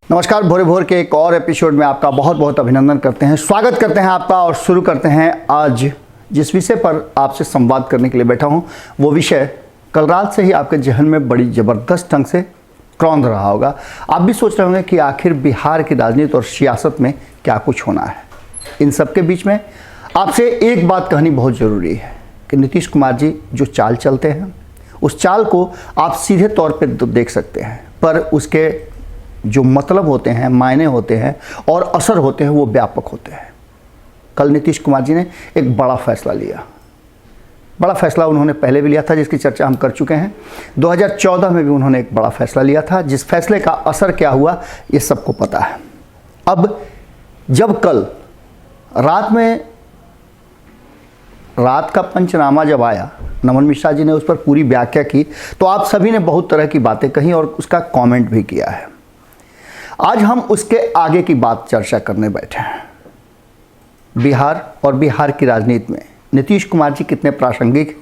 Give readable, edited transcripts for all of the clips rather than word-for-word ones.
नमस्कार। भोरे भोर के एक और एपिसोड में आपका बहुत बहुत अभिनंदन करते हैं, स्वागत करते हैं आपका और शुरू करते हैं। आज जिस विषय पर आपसे संवाद करने के लिए बैठा हूं, वो विषय कल रात से ही आपके जहन में बड़ी ज़बरदस्त ढंग से क्रौंद रहा होगा। आप भी सोच रहे होंगे कि आखिर बिहार की राजनीति और सियासत में क्या कुछ होना है। इन सब के बीच में आपसे एक बात कहनी बहुत ज़रूरी है कि नीतीश कुमार जी जो चाल चलते हैं, उस चाल को आप सीधे तौर पर देख सकते हैं, पर उसके जो मतलब होते हैं, मायने होते हैं और असर होते हैं, वो व्यापक होते हैं। कल नीतीश कुमार जी ने एक बड़ा फैसला लिया। बड़ा फैसला उन्होंने पहले भी लिया था, जिसकी चर्चा हम कर चुके हैं। 2014 में भी उन्होंने एक बड़ा फैसला लिया था, जिस फैसले का असर क्या हुआ ये सबको पता है। अब जब कल रात का पंचनामा जब आया, नमन मिश्रा जी ने उस पर पूरी व्याख्या की, तो आप सभी ने बहुत तरह की बातें कही और उसका कमेंट भी किया है। आज हम उसके आगे की बात चर्चा करने बैठे हैं। बिहार और बिहार की राजनीति में नीतीश कुमार जी कितने प्रासंगिक हैं,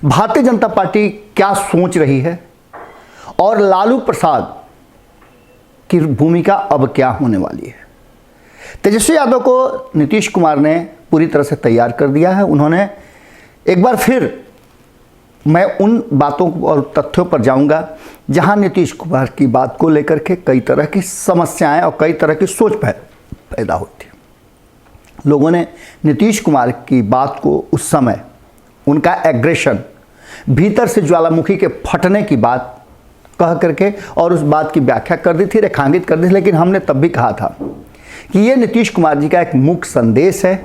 भारतीय जनता पार्टी क्या सोच रही है और लालू प्रसाद की भूमिका अब क्या होने वाली है। तेजस्वी यादव को नीतीश कुमार ने पूरी तरह से तैयार कर दिया है। उन्होंने एक बार फिर, मैं उन बातों और तथ्यों पर जाऊंगा जहां नीतीश कुमार की बात को लेकर के कई तरह की समस्याएं और कई तरह की सोच पैदा होती है। लोगों ने नीतीश कुमार की बात को उस समय, उनका एग्रेशन, भीतर से ज्वालामुखी के फटने की बात कह करके और उस बात की व्याख्या कर दी थी, रेखांकित कर दी थी। लेकिन हमने तब भी कहा था कि ये नीतीश कुमार जी का एक मुख्य संदेश है,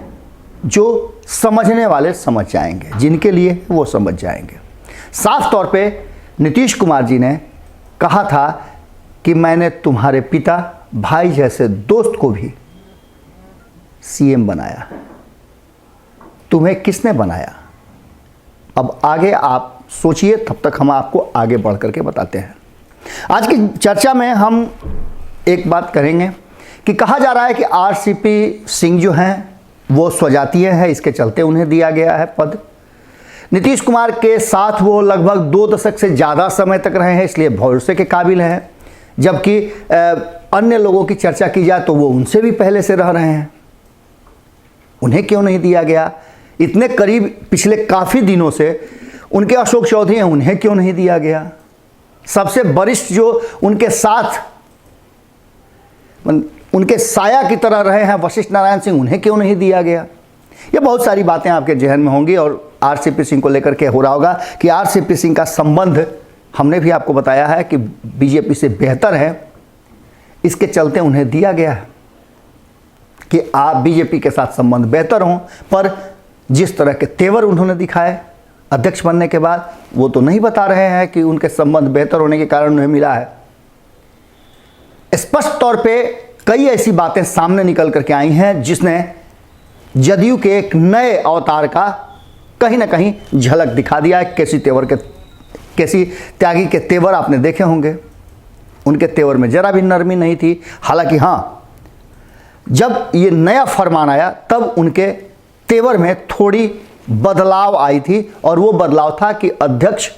जो समझने वाले समझ जाएंगे, जिनके लिए वो समझ जाएंगे। साफ तौर पे नीतीश कुमार जी ने कहा था कि मैंने तुम्हारे पिता भाई जैसे दोस्त को भी सीएम बनाया, तुम्हें किसने बनाया? अब आगे आप सोचिए, तब तक हम आपको आगे बढ़ करके बताते हैं। आज की चर्चा में हम एक बात करेंगे कि कहा जा रहा है कि आरसीपी सिंह जो हैं वो स्वजातीय है, इसके चलते उन्हें दिया गया है पद। नीतीश कुमार के साथ वो लगभग 2 दशक से ज़्यादा समय तक रहे हैं, इसलिए भरोसे के काबिल हैं। जबकि अन्य लोगों की चर्चा की जाए तो वो उनसे भी पहले से रह रहे हैं, उन्हें क्यों नहीं दिया गया? इतने करीब पिछले काफ़ी दिनों से उनके अशोक चौधरी हैं, उन्हें क्यों नहीं दिया गया? सबसे वरिष्ठ जो उनके साथ उनके साया की तरह रहे हैं वशिष्ठ नारायण सिंह, उन्हें क्यों नहीं दिया गया? ये बहुत सारी बातें आपके जहन में होंगी और आरसीपी सिंह को लेकर के हो रहा होगा कि आरसीपी सिंह का संबंध, हमने भी आपको बताया है कि बीजेपी से बेहतर है, इसके चलते उन्हें दिया गया है कि आप बीजेपी के साथ संबंध बेहतर हों। पर जिस तरह के तेवर उन्होंने दिखाए अध्यक्ष बनने के बाद, वो तो नहीं बता रहे हैं कि उनके संबंध बेहतर होने के कारण उन्हें मिला है। स्पष्ट तौर पे कई ऐसी बातें सामने निकल करके आई हैं जिसने जदयू के एक नए अवतार का कहीं ना कहीं झलक दिखा दिया है। केसी त्यागी के तेवर आपने देखे होंगे, उनके तेवर में जरा भी नरमी नहीं थी। हालांकि हाँ, जब ये नया फरमान आया तब उनके तेवर में थोड़ी बदलाव आई थी, और वो बदलाव था कि अध्यक्ष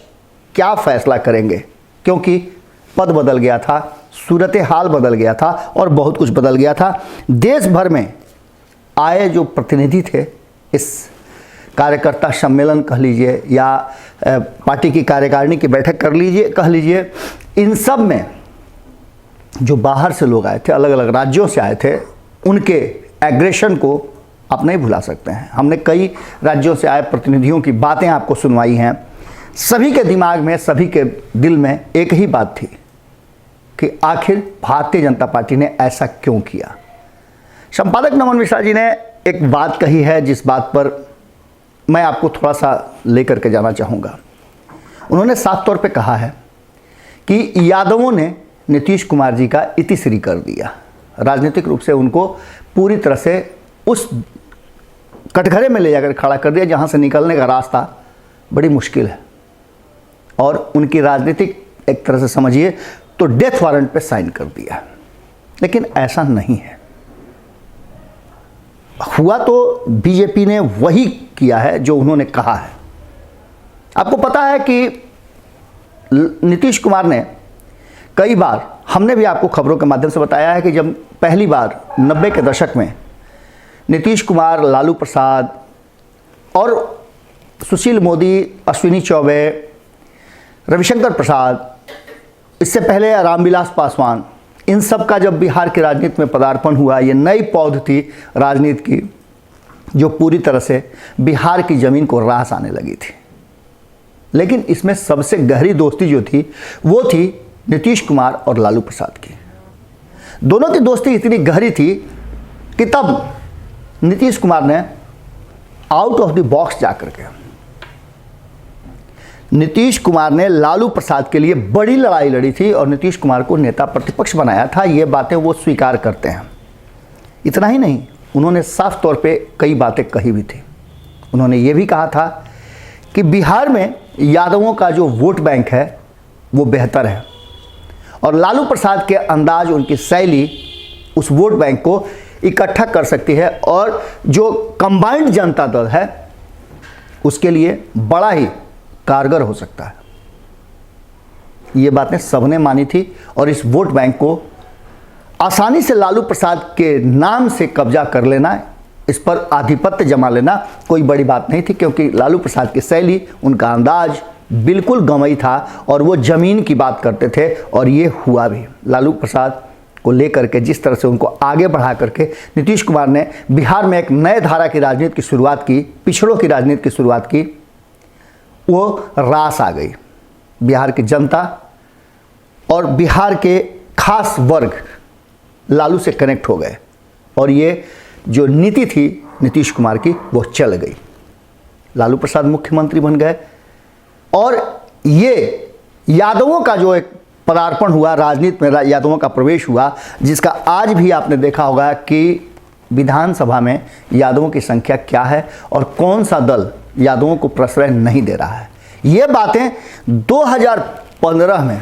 क्या फैसला करेंगे, क्योंकि पद बदल गया था, सूरत हाल बदल गया था और बहुत कुछ बदल गया था। देश भर में आए जो प्रतिनिधि थे, इस कार्यकर्ता सम्मेलन कह लीजिए या पार्टी की कार्यकारिणी की बैठक कह लीजिए, इन सब में जो बाहर से लोग आए थे, अलग अलग राज्यों से आए थे, उनके एग्रेशन को आप नहीं भुला सकते हैं। हमने कई राज्यों से आए प्रतिनिधियों की बातें आपको सुनवाई हैं। सभी के दिमाग में, सभी के दिल में एक ही बात थी कि आखिर भारतीय जनता पार्टी ने ऐसा क्यों किया। संपादक नमन मिश्रा जी ने एक बात कही है, जिस बात पर मैं आपको थोड़ा सा लेकर के जाना चाहूँगा। उन्होंने साफ तौर पे कहा है कि यादवों ने नीतीश कुमार जी का इतिश्री कर दिया, राजनीतिक रूप से उनको पूरी तरह से उस कटघरे में ले जाकर खड़ा कर दिया जहाँ से निकलने का रास्ता बड़ी मुश्किल है, और उनकी राजनीतिक एक तरह से समझिए तो डेथ वारंट पे साइन कर दिया। लेकिन ऐसा नहीं है, हुआ तो बीजेपी ने वही किया है जो उन्होंने कहा है। आपको पता है कि नीतीश कुमार ने कई बार हमने भी आपको खबरों के माध्यम से बताया है कि जब पहली बार 90 के दशक में नीतीश कुमार, लालू प्रसाद और सुशील मोदी, अश्विनी चौबे, रविशंकर प्रसाद, इससे पहले रामविलास पासवान, इन सब का जब बिहार की राजनीति में पदार्पण हुआ, ये नई पौध थी राजनीति की जो पूरी तरह से बिहार की ज़मीन को रास आने लगी थी। लेकिन इसमें सबसे गहरी दोस्ती जो थी वो थी नीतीश कुमार और लालू प्रसाद की। दोनों की दोस्ती इतनी गहरी थी कि तब नीतीश कुमार ने आउट ऑफ द बॉक्स जाकर के नीतीश कुमार ने लालू प्रसाद के लिए बड़ी लड़ाई लड़ी थी और नीतीश कुमार को नेता प्रतिपक्ष बनाया था। ये बातें वो स्वीकार करते हैं। इतना ही नहीं, उन्होंने साफ तौर पे कई बातें कही भी थी। उन्होंने ये भी कहा था कि बिहार में यादवों का जो वोट बैंक है वो बेहतर है और लालू प्रसाद के अंदाज, उनकी शैली उस वोट बैंक को इकट्ठा कर सकती है और जो कंबाइंड जनता दल है उसके लिए बड़ा ही कारगर हो सकता है। ये बातें सबने मानी थी और इस वोट बैंक को आसानी से लालू प्रसाद के नाम से कब्जा कर लेना, इस पर आधिपत्य जमा लेना कोई बड़ी बात नहीं थी, क्योंकि लालू प्रसाद की शैली, उनका अंदाज बिल्कुल गंवई था और वो ज़मीन की बात करते थे और ये हुआ भी। लालू प्रसाद को लेकर के जिस तरह से उनको आगे बढ़ा करके नीतीश कुमार ने बिहार में एक नए धारा की राजनीति की शुरुआत की, पिछड़ों की राजनीति की शुरुआत की, वो रास आ गई। बिहार की जनता और बिहार के खास वर्ग लालू से कनेक्ट हो गए और ये जो नीति थी नीतीश कुमार की वो चल गई। लालू प्रसाद मुख्यमंत्री बन गए और ये यादवों का जो एक पदार्पण हुआ राजनीति में, यादवों का प्रवेश हुआ, जिसका आज भी आपने देखा होगा कि विधानसभा में यादवों की संख्या क्या है और कौन सा दल यादवों को प्रश्रय नहीं दे रहा है। ये बातें 2015 में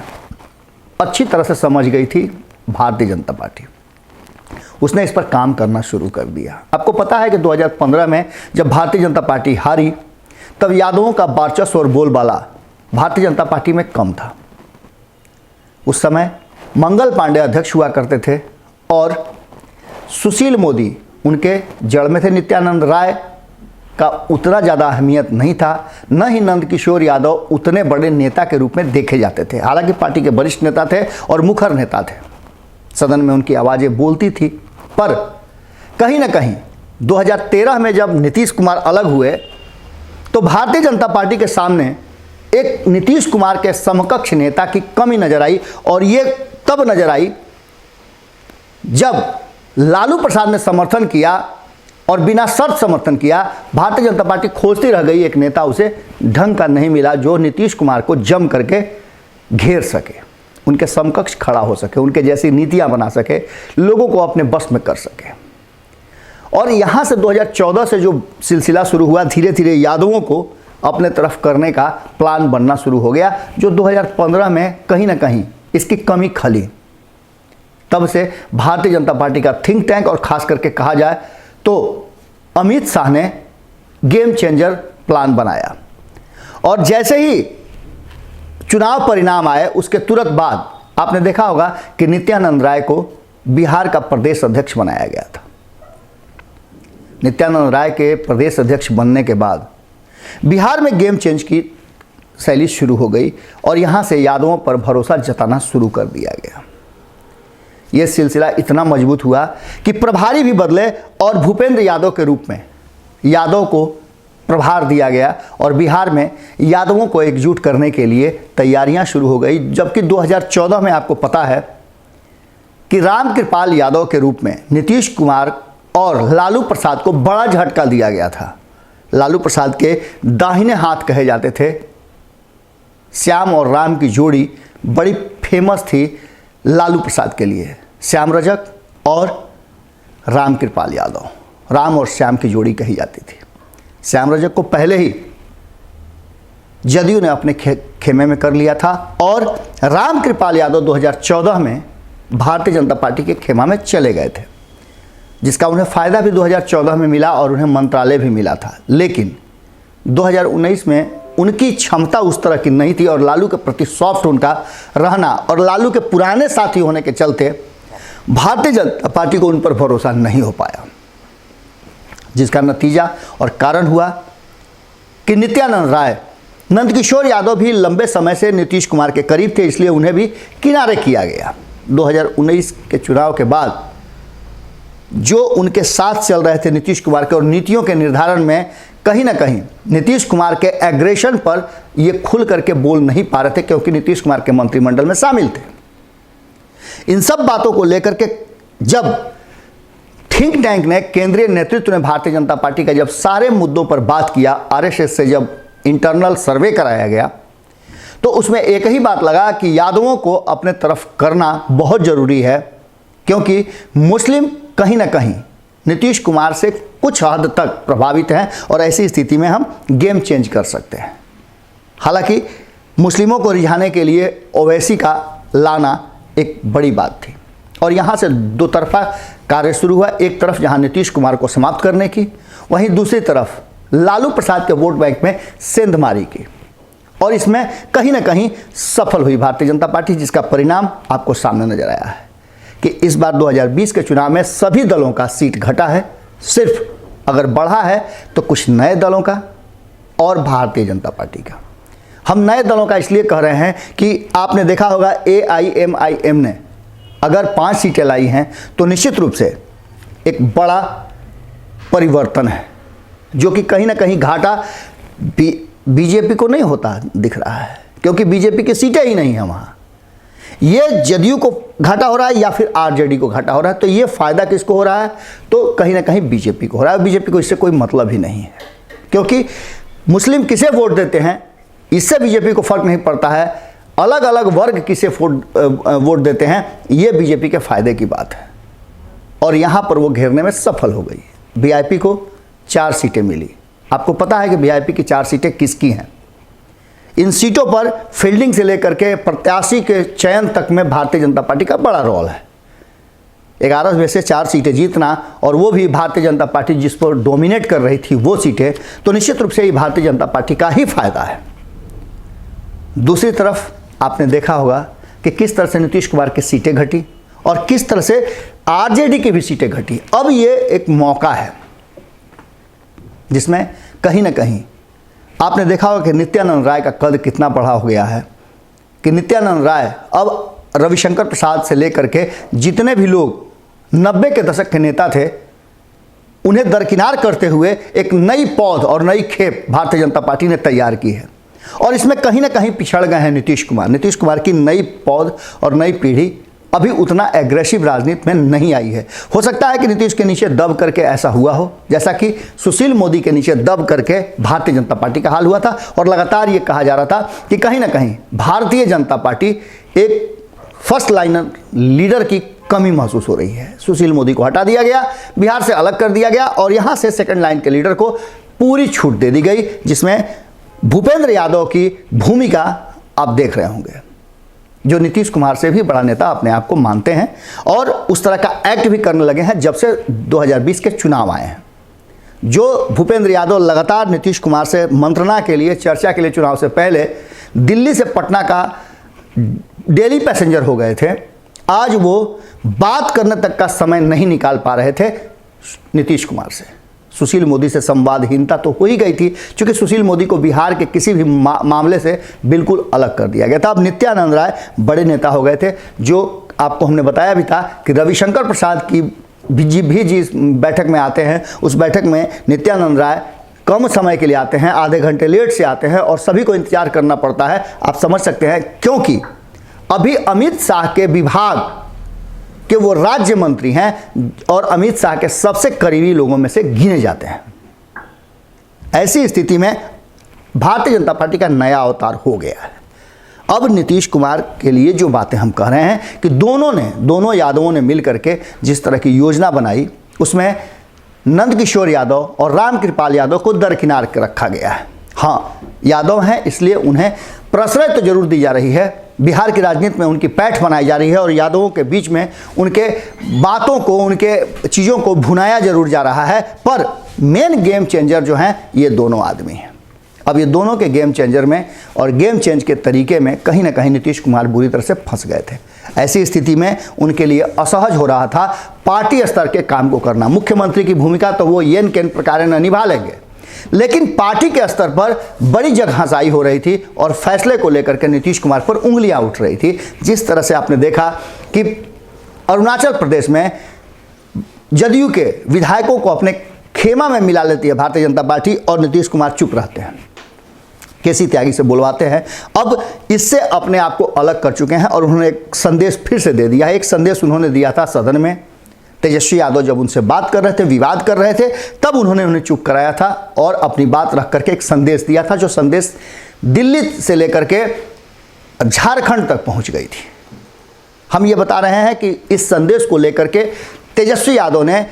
अच्छी तरह से समझ गई थी भारतीय जनता पार्टी। उसने इस पर काम करना शुरू कर दिया। आपको पता है कि 2015 में जब भारतीय जनता पार्टी हारी तब यादवों का वर्चस्व और बोलबाला भारतीय जनता पार्टी में कम था। उस समय मंगल पांडे अध्यक्ष हुआ करते थे और सुशील मोदी उनके जड़ में थे। नित्यानंद राय का उतना ज़्यादा अहमियत नहीं था, न ही नंद किशोर यादव उतने बड़े नेता के रूप में देखे जाते थे। हालांकि पार्टी के वरिष्ठ नेता थे और मुखर नेता थे, सदन में उनकी आवाज़ें बोलती थी। पर कहीं ना कहीं 2013 में जब नीतीश कुमार अलग हुए तो भारतीय जनता पार्टी के सामने एक नीतीश कुमार के समकक्ष नेता की कमी नजर आई और ये तब नजर आई जब लालू प्रसाद ने समर्थन किया और बिना शर्त समर्थन किया। भारतीय जनता पार्टी खोजती रह गई एक नेता, उसे ढंग का नहीं मिला जो नीतीश कुमार को जम करके घेर सके, उनके समकक्ष खड़ा हो सके, उनके जैसी नीतियां बना सके, लोगों को अपने बस में कर सके। और यहाँ से 2014 से जो सिलसिला शुरू हुआ, धीरे धीरे यादवों को अपने तरफ करने का प्लान बनना शुरू हो गया, जो 2015 में कहीं ना कहीं इसकी कमी खली। तब से भारतीय जनता पार्टी का थिंक टैंक और खास करके कहा जाए तो अमित शाह ने गेम चेंजर प्लान बनाया और जैसे ही चुनाव परिणाम आए उसके तुरंत बाद आपने देखा होगा कि नित्यानंद राय को बिहार का प्रदेश अध्यक्ष बनाया गया था। नित्यानंद राय के प्रदेश अध्यक्ष बनने के बाद बिहार में गेम चेंज की शैली शुरू हो गई और यहाँ से यादवों पर भरोसा जताना शुरू कर दिया गया। ये सिलसिला इतना मजबूत हुआ कि प्रभारी भी बदले और भूपेंद्र यादव के रूप में यादव को प्रभार दिया गया और बिहार में यादवों को एकजुट करने के लिए तैयारियां शुरू हो गई। जबकि 2014 में आपको पता है कि रामकृपाल यादव के रूप में नीतीश कुमार और लालू प्रसाद को बड़ा झटका दिया गया था। लालू प्रसाद के दाहिने हाथ कहे जाते थे। श्याम और राम की जोड़ी बड़ी फेमस थी लालू प्रसाद के लिए, श्याम रजक और रामकृपाल यादव, राम और श्याम की जोड़ी कही जाती थी। श्याम रजक को पहले ही जदयू ने अपने खेमे में कर लिया था और रामकृपाल यादव 2014 में भारतीय जनता पार्टी के खेमा में चले गए थे, जिसका उन्हें फ़ायदा भी 2014 में मिला और उन्हें मंत्रालय भी मिला था। लेकिन 2019 में उनकी क्षमता उस तरह की नहीं थी और लालू के प्रति सॉफ्ट उनका रहना और लालू के पुराने साथी होने के चलते भारतीय जनता पार्टी को उन पर भरोसा नहीं हो पाया, जिसका नतीजा और कारण हुआ कि नित्यानंद राय, नंदकिशोर यादव भी लंबे समय से नीतीश कुमार के करीब थे, इसलिए उन्हें भी किनारे किया गया। 2019 के चुनाव के बाद जो उनके साथ चल रहे थे नीतीश कुमार के और नीतियों के निर्धारण में कहीं ना कहीं नीतीश कुमार के एग्रेशन पर ये खुल करके बोल नहीं पा रहे थे, क्योंकि नीतीश कुमार के मंत्रिमंडल में शामिल थे। इन सब बातों को लेकर के जब थिंक टैंक ने, केंद्रीय नेतृत्व ने भारतीय जनता पार्टी का जब सारे मुद्दों पर बात किया, आरएसएस से जब इंटरनल सर्वे कराया गया, तो उसमें एक ही बात लगा कि यादवों को अपने तरफ करना बहुत ज़रूरी है, क्योंकि मुस्लिम कहीं ना कहीं नीतीश कुमार से कुछ हद तक प्रभावित हैं और ऐसी स्थिति में हम गेम चेंज कर सकते हैं। हालांकि मुस्लिमों को रिझाने के लिए ओवैसी का लाना एक बड़ी बात थी और यहाँ से दो तरफा कार्य शुरू हुआ। एक तरफ जहाँ नीतीश कुमार को समाप्त करने की, वहीं दूसरी तरफ लालू प्रसाद के वोट बैंक में सेंधमारी की, और इसमें कहीं ना कहीं सफल हुई भारतीय जनता पार्टी, जिसका परिणाम आपको सामने नजर आया है कि इस बार 2020 के चुनाव में सभी दलों का सीट घटा है। सिर्फ अगर बढ़ा है तो कुछ नए दलों का और भारतीय जनता पार्टी का। हम नए दलों का इसलिए कह रहे हैं कि आपने देखा होगा AIMIM ने अगर 5 सीटें लाई हैं तो निश्चित रूप से एक बड़ा परिवर्तन है, जो कि कहीं ना कहीं घाटा बीजेपी को नहीं होता दिख रहा है, क्योंकि बीजेपी की सीटें ही नहीं है वहाँ। ये जदयू को घाटा हो रहा है या फिर आरजेडी को घाटा हो रहा है, तो ये फायदा किसको हो रहा है? तो कहीं ना कहीं बीजेपी को हो रहा है। बीजेपी को इससे कोई मतलब ही नहीं है, क्योंकि मुस्लिम किसे वोट देते हैं इससे बीजेपी को फर्क नहीं पड़ता है। अलग अलग वर्ग किसे वोट देते हैं, ये बीजेपी के फायदे की बात है, और यहाँ पर वो घेरने में सफल हो गई। वीआईपी को 4 सीटें मिली। आपको पता है कि वीआईपी की 4 सीटें किसकी हैं? इन सीटों पर फील्डिंग से लेकर के प्रत्याशी के चयन तक में भारतीय जनता पार्टी का बड़ा रोल है। 11 में से 4 सीटें जीतना, और वो भी भारतीय जनता पार्टी जिस पर डोमिनेट कर रही थी वो सीटें, तो निश्चित रूप से ये भारतीय जनता पार्टी का ही फायदा है। दूसरी तरफ आपने देखा होगा कि किस तरह से नीतीश कुमार की सीटें घटी और किस तरह से आरजेडी की भी सीटें घटी। अब ये एक मौका है जिसमें कहीं ना कहीं आपने देखा होगा कि नित्यानंद राय का कद कितना बड़ा हो गया है, कि नित्यानंद राय अब रविशंकर प्रसाद से लेकर के जितने भी लोग 90 के दशक के नेता थे, उन्हें दरकिनार करते हुए एक नई पौध और नई खेप भारतीय जनता पार्टी ने तैयार की है, और इसमें कहीं ना कहीं पिछड़ गए हैं नीतीश कुमार। नीतीश कुमार की नई पौध और नई पीढ़ी अभी उतना एग्रेसिव राजनीति में नहीं आई है। हो सकता है कि नीतीश के नीचे दब करके ऐसा हुआ हो, जैसा कि सुशील मोदी के नीचे दब करके भारतीय जनता पार्टी का हाल हुआ था, और लगातार ये कहा जा रहा था कि कहीं ना कहीं भारतीय जनता पार्टी एक फर्स्ट लाइनर लीडर की कमी महसूस हो रही है। सुशील मोदी को हटा दिया गया, बिहार से अलग कर दिया गया, और यहाँ से सेकंड लाइन के लीडर को पूरी छूट दे दी गई, जिसमें भूपेंद्र यादव की भूमिका आप देख रहे होंगे, जो नीतीश कुमार से भी बड़ा नेता अपने आप को मानते हैं और उस तरह का एक्ट भी करने लगे हैं जब से 2020 के चुनाव आए हैं। जो भूपेंद्र यादव लगातार नीतीश कुमार से मंत्रणा के लिए, चर्चा के लिए चुनाव से पहले दिल्ली से पटना का डेली पैसेंजर हो गए थे, आज वो बात करने तक का समय नहीं निकाल पा रहे थे नीतीश कुमार से। सुशील मोदी से संवादहीनता तो हो ही गई थी, क्योंकि सुशील मोदी को बिहार के किसी भी मामले से बिल्कुल अलग कर दिया गया था। अब नित्यानंद राय बड़े नेता हो गए थे, जो आपको हमने बताया भी था कि रविशंकर प्रसाद की भी जिस बैठक में आते हैं, उस बैठक में नित्यानंद राय कम समय के लिए आते हैं, आधे घंटे लेट से आते हैं, और सभी को इंतजार करना पड़ता है। आप समझ सकते हैं, क्योंकि अभी अमित शाह के विभाग कि वो राज्य मंत्री हैं और अमित शाह के सबसे करीबी लोगों में से गिने जाते हैं। ऐसी स्थिति में भारतीय जनता पार्टी का नया अवतार हो गया है। अब नीतीश कुमार के लिए जो बातें हम कह रहे हैं कि दोनों यादवों ने मिल करके जिस तरह की योजना बनाई, उसमें नंदकिशोर यादव और रामकृपाल यादव को दरकिनार कर रखा गया है। हाँ, यादव हैं इसलिए उन्हें प्रश्रय तो जरूर दी जा रही है, बिहार की राजनीति में उनकी पैठ बनाई जा रही है, और यादवों के बीच में उनके बातों को, उनके चीज़ों को भुनाया जरूर जा रहा है, पर मेन गेम चेंजर जो हैं ये दोनों आदमी हैं। अब ये दोनों के गेम चेंजर में और गेम चेंज के तरीके में कहीं ना कहीं नीतीश कुमार बुरी तरह से फंस गए थे। ऐसी स्थिति में उनके लिए असहज हो रहा था पार्टी स्तर के काम को करना। मुख्यमंत्री की भूमिका तो वो येन केन प्रकार न निभा लेंगे, लेकिन पार्टी के स्तर पर बड़ी जगहंसाई हो रही थी और फैसले को लेकर के नीतीश कुमार पर उंगलियां उठ रही थी। जिस तरह से आपने देखा कि अरुणाचल प्रदेश में जदयू के विधायकों को अपने खेमा में मिला लेती है भारतीय जनता पार्टी और नीतीश कुमार चुप रहते हैं, केसी त्यागी से बुलवाते हैं। अब इससे अपने आप को अलग कर चुके हैं और उन्होंने एक संदेश फिर से दे दिया है। एक संदेश उन्होंने दिया था सदन में, तेजस्वी यादव जब उनसे बात कर रहे थे, विवाद कर रहे थे, तब उन्होंने उन्हें चुप कराया था और अपनी बात रख करके एक संदेश दिया था, जो संदेश दिल्ली से लेकर के झारखंड तक पहुंच गई थी। हम ये बता रहे हैं कि इस संदेश को लेकर के तेजस्वी यादव ने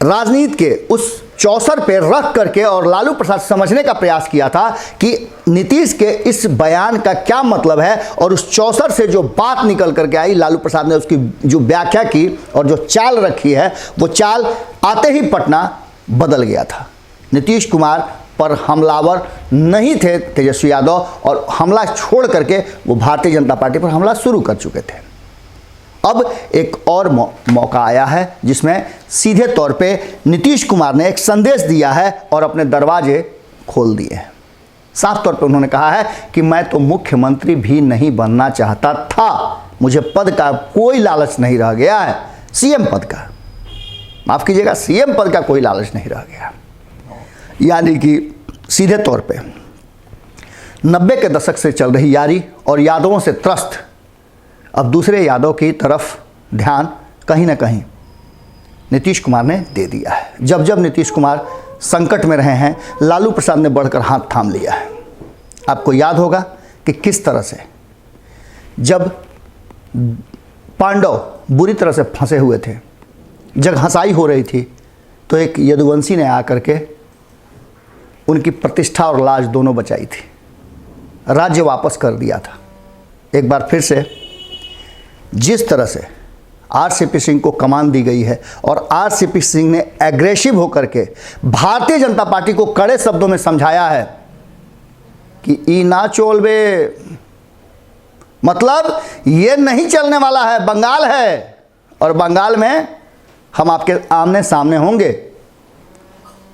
राजनीति के उस चौसर पे रख करके और लालू प्रसाद समझने का प्रयास किया था कि नीतीश के इस बयान का क्या मतलब है, और उस चौसर से जो बात निकल करके आई, लालू प्रसाद ने उसकी जो व्याख्या की और जो चाल रखी है, वो चाल आते ही पटना बदल गया था। नीतीश कुमार पर हमलावर नहीं थे तेजस्वी यादव और हमला छोड़ करके वो भारतीय जनता पार्टी पर हमला शुरू कर चुके थे। अब एक और मौका आया है जिसमें सीधे तौर पे नीतीश कुमार ने एक संदेश दिया है और अपने दरवाजे खोल दिए हैं। साफ तौर पे उन्होंने कहा है कि मैं तो मुख्यमंत्री भी नहीं बनना चाहता था, मुझे पद का कोई लालच नहीं रह गया है, सीएम पद का, माफ कीजिएगा, सीएम पद का कोई लालच नहीं रह गया। यानी कि सीधे तौर पे 90 के दशक से चल रही यारी और यादवों से त्रस्त अब दूसरे यादव की तरफ ध्यान कहीं ना कहीं नीतीश कुमार ने दे दिया है। जब जब नीतीश कुमार संकट में रहे हैं, लालू प्रसाद ने बढ़कर हाथ थाम लिया है। आपको याद होगा कि किस तरह से जब पांडव बुरी तरह से फंसे हुए थे, जगहंसाई हो रही थी, तो एक यदुवंशी ने आकर के उनकी प्रतिष्ठा और लाज दोनों बचाई थी, राज्य वापस कर दिया था। एक बार फिर से जिस तरह से आरसीपी सिंह को कमान दी गई है और आरसीपी सिंह ने एग्रेसिव होकर के भारतीय जनता पार्टी को कड़े शब्दों में समझाया है कि ई ना चोलबे, मतलब ये नहीं चलने वाला है, बंगाल है और बंगाल में हम आपके आमने सामने होंगे,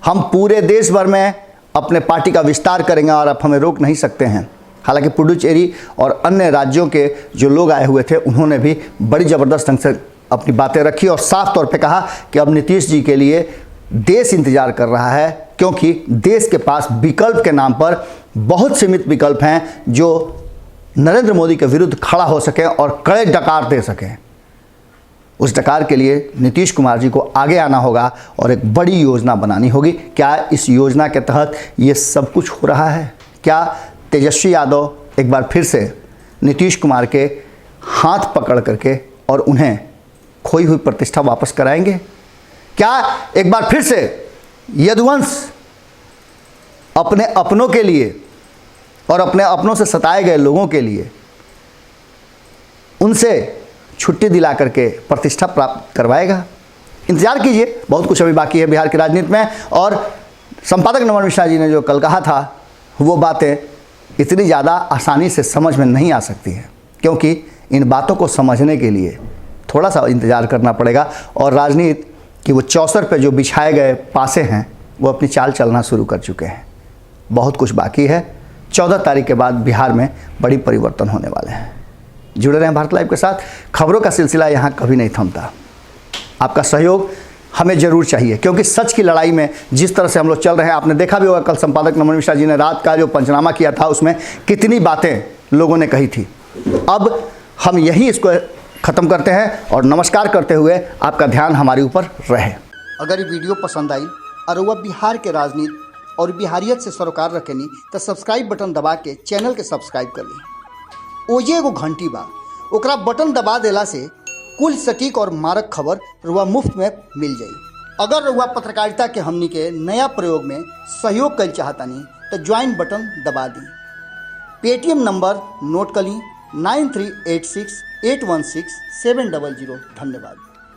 हम पूरे देश भर में अपने पार्टी का विस्तार करेंगे और आप हमें रोक नहीं सकते हैं। हालांकि पुडुचेरी और अन्य राज्यों के जो लोग आए हुए थे, उन्होंने भी बड़ी ज़बरदस्त ढंग से अपनी बातें रखी और साफ तौर पे कहा कि अब नीतीश जी के लिए देश इंतजार कर रहा है, क्योंकि देश के पास विकल्प के नाम पर बहुत सीमित विकल्प हैं जो नरेंद्र मोदी के विरुद्ध खड़ा हो सकें और कड़े डकार दे सकें। उस डकार के लिए नीतीश कुमार जी को आगे आना होगा और एक बड़ी योजना बनानी होगी। क्या इस योजना के तहत ये सब कुछ हो रहा है? क्या तेजस्वी यादव एक बार फिर से नीतीश कुमार के हाथ पकड़ करके और उन्हें खोई हुई प्रतिष्ठा वापस कराएंगे? क्या एक बार फिर से यदुवंश अपने अपनों के लिए और अपने अपनों से सताए गए लोगों के लिए उनसे छुट्टी दिला करके प्रतिष्ठा प्राप्त करवाएगा? इंतजार कीजिए, बहुत कुछ अभी बाकी है बिहार की राजनीति में। और संपादक नमन मिश्रा जी ने जो कल कहा था, वो बातें इतनी ज़्यादा आसानी से समझ में नहीं आ सकती हैं, क्योंकि इन बातों को समझने के लिए थोड़ा सा इंतज़ार करना पड़ेगा और राजनीति की वो चौसर पे जो बिछाए गए पासे हैं, वो अपनी चाल चलना शुरू कर चुके हैं। बहुत कुछ बाकी है। 14 तारीख के बाद बिहार में बड़ी परिवर्तन होने वाले हैं। जुड़े रहें भारत लाइव के साथ। खबरों का सिलसिला यहाँ कभी नहीं थमता। आपका सहयोग हमें जरूर चाहिए, क्योंकि सच की लड़ाई में जिस तरह से हम लोग चल रहे हैं, आपने देखा भी होगा कल संपादक नमन मिश्रा जी ने रात का जो पंचनामा किया था, उसमें कितनी बातें लोगों ने कही थी। अब हम यही इसको ख़त्म करते हैं और नमस्कार करते हुए आपका ध्यान हमारे ऊपर रहे। अगर ये वीडियो पसंद आई और वह बिहार के राजनीति और बिहारियत से सरोकार रखेनी तो सब्सक्राइब बटन दबा के चैनल के सब्सक्राइब कर ली। ओजे एगो घंटी बा, ओकरा बटन दबा देला से कुल सटीक और मारक खबर रुआ मुफ्त में मिल जाई। अगर रुआ पत्रकारिता के हमनी के नया प्रयोग में सहयोग कर चाहतानी तो ज्वाइन बटन दबा दी। पेटीएम नंबर नोट कर ली 9386816700। धन्यवाद।